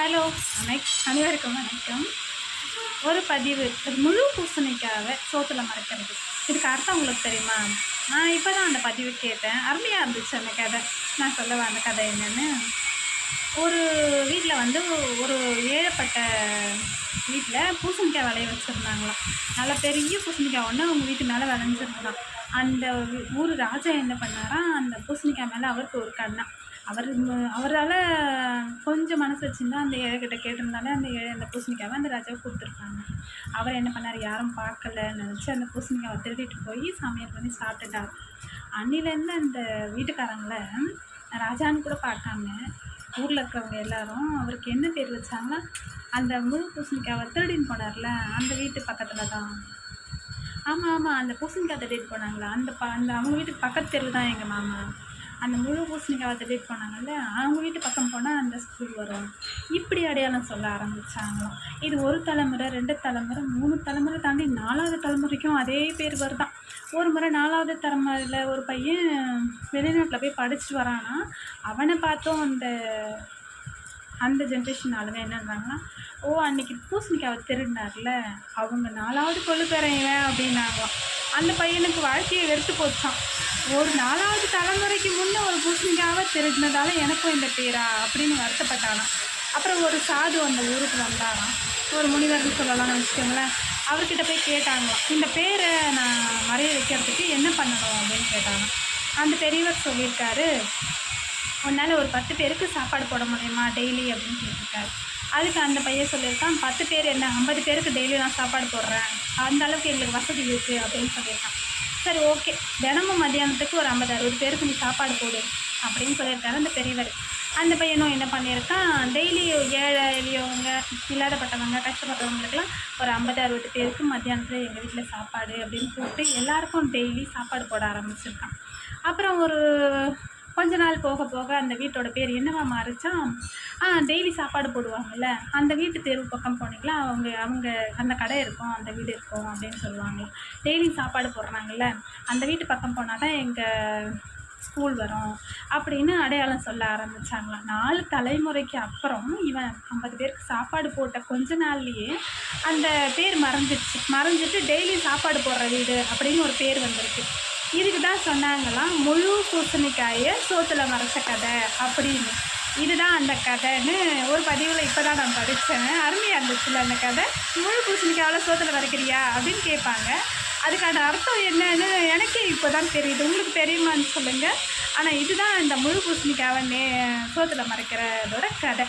Hello அனைவருக்கும் வணக்கம். ஒரு பதிவு முழு பூசணிக்காவை சோத்துல மறைக்கிறது. இதுக்கு அர்த்தம் உங்களுக்கு தெரியுமா? நான் இப்போ தான் அந்த பதிவு கேட்டேன். அருமையாக இருந்துச்சு அந்த கதை. நான் சொல்லவா அந்த கதை என்னென்னு. ஒரு வீட்டில் ஒரு ஏழப்பட்ட வீட்டில் பூசணிக்காய் விளைய வச்சுருந்தாங்களாம். நல்ல பெரிய பூசணிக்காய் ஒன்று அவங்க வீட்டு மேலே விளைஞ்சிருந்தான். அந்த ஊர் ராஜா என்ன பண்ணாராம், அந்த பூசணிக்காய் மேலே அவருக்கு ஒரு கண்ணா. அவரால் கொஞ்சம் மனசு வச்சுருந்தா அந்த ஏழைக்கிட்ட கேட்டிருந்தாலே அந்த பூசணிக்காவை அந்த ராஜாவை கொடுத்துருப்பாங்க. அவர் என்ன பண்ணார், யாரும் பார்க்கலன்னு நினச்சி அந்த பூசணிக்காவை திருடிட்டு போய் சமையல் பண்ணி சாப்பிட்டுட்டார். அன்னிலேருந்து அந்த வீட்டுக்காரங்களை ராஜான்னு கூட பார்க்காம ஊரில் இருக்கிறவங்க எல்லாரும் அவருக்கு என்ன பேர் வச்சாங்கன்னா, அந்த முழு பூசணிக்காவை திருடின்னு போனார்ல அந்த வீட்டு பக்கத்தில் தான். ஆமாம், அந்த பூசணிக்காய் திருடிட்டு போனாங்களா அந்த அவங்க வீட்டுக்கு பக்கத்து தெரு தான் எங்கள் மாமா. அந்த முழு பூசணிக்காவை திருடிட்டு போனாங்கல்ல, அவங்க வீட்டு பக்கம் போனால் அந்த ஸ்கூல் வரும். இப்படி அடையாளம் சொல்ல ஆரம்பித்தாங்களாம். இது ஒரு தலைமுறை, 2 தலைமுறை, 3 தலைமுறை தாண்டி 4வது தலைமுறைக்கும் அதே பேர் வருதான். ஒரு முறை 4வது தலைமுறையில் ஒரு பையன் வெளிநாட்டில் போய் படிச்சுட்டு வரானா, அவனை பார்த்தோம் அந்த ஜென்ரேஷன் ஆளுங்க என்னன்றாங்கன்னா, அன்றைக்கி பூசணிக்காவை திருடினார்ல அவங்க 4வது கொள்ளு பேரையன் அப்படின்னாங்களாம். அந்த பையனுக்கு வாழ்க்கையை வெறுத்து போச்சான். ஒரு 4வது தலைமுறைக்கு முன்னே ஒரு பூசணிக்காவை திருடினதால எனக்கும் இந்த பேரா அப்படின்னு வருத்தப்பட்டானாம். அப்புறம் ஒரு சாது அந்த ஊருக்கு வந்தாராம், ஒரு முனிவர்னு சொல்லலாம்னு வச்சுக்கோங்களேன். அவர்கிட்ட போய் கேட்டாங்களாம், இந்த பேரை நான் மறைய வைக்கிறதுக்கு என்ன பண்ணணும் அப்படின்னு கேட்டாங்க. அந்த பெரியவர் சொல்லியிருக்காரு, உன்னால் ஒரு 10 பேருக்கு சாப்பாடு போட முடியுமா டெய்லி அப்படின்னு கேட்டிருக்காரு. அதுக்கு அந்த பையன் சொல்லியிருக்கான், 10 பேர் என்ன 50 பேருக்கு டெய்லி நான் சாப்பாடு போடுறேன், அந்த அளவுக்கு எங்களுக்கு வசதி இருக்குது அப்படின்னு சொல்லியிருக்கான். சரி, ஓகே, தினமும் மத்தியானத்துக்கு ஒரு 50-60 பேருக்கு நீ சாப்பாடு போடு அப்படின்னு சொல்லியிருக்காரு அந்த பெரியவர். அந்த பையனும் என்ன பண்ணியிருக்கான், டெய்லி ஏழை எளியவங்க, இல்லாதப்பட்டவங்க, கஷ்டப்பட்டவங்களுக்கெல்லாம் ஒரு 50-60 பேருக்கு மத்தியானத்தில் எங்கள் வீட்டில் சாப்பாடு அப்படின்னு கூப்பிட்டு எல்லாருக்கும் டெய்லி சாப்பாடு போட ஆரம்பிச்சிருக்கான். அப்புறம் ஒரு கொஞ்ச நாள் போக போக அந்த வீட்டோட பேர் என்னவா மாறிச்சான், டெய்லி சாப்பாடு போடுவாங்கள்ல அந்த வீட்டு தெரு பக்கம் போனீங்களா, அவங்க அந்த கடை இருக்கும், அந்த வீடு இருக்கும் அப்படின்னு சொல்லுவாங்க. டெய்லி சாப்பாடு போடுறாங்கல்ல அந்த வீட்டு பக்கம் போனால் தான் எங்கள் ஸ்கூல் வரும் அப்படின்னு அடையாளம் சொல்ல ஆரம்பித்தாங்களாம். 4 தலைமுறைக்கு அப்புறம் இவன் 50 பேருக்கு சாப்பாடு போட்ட கொஞ்ச நாள்லேயே அந்த பேர் மறைஞ்சிட்டு டெய்லி சாப்பாடு போடுற வீடு அப்படின்னு ஒரு பேர் வந்திருக்கு. இதுக்கு தான் சொன்னாங்களாம் முழு பூசணிக்காயை சோத்துல மறைச்ச கதை அப்படின்னு. இதுதான் அந்த கதைன்னு ஒரு பதிவில் இப்போ தான் நான் படித்தேன். அருமையாக இருந்துச்சுல்ல அந்த கதை. முழு பூசணிக்காவில் சோத்துல மறைக்கிறியா அப்படின்னு கேட்பாங்க. அதுக்கான அர்த்தம் என்னன்னு எனக்கே இப்போ தான் தெரியுது. உங்களுக்கு தெரியுமான்னு சொல்லுங்கள். ஆனால் இதுதான் இந்த முழு பூசணிக்காவை சோத்துல மறைக்கிறதோட கதை.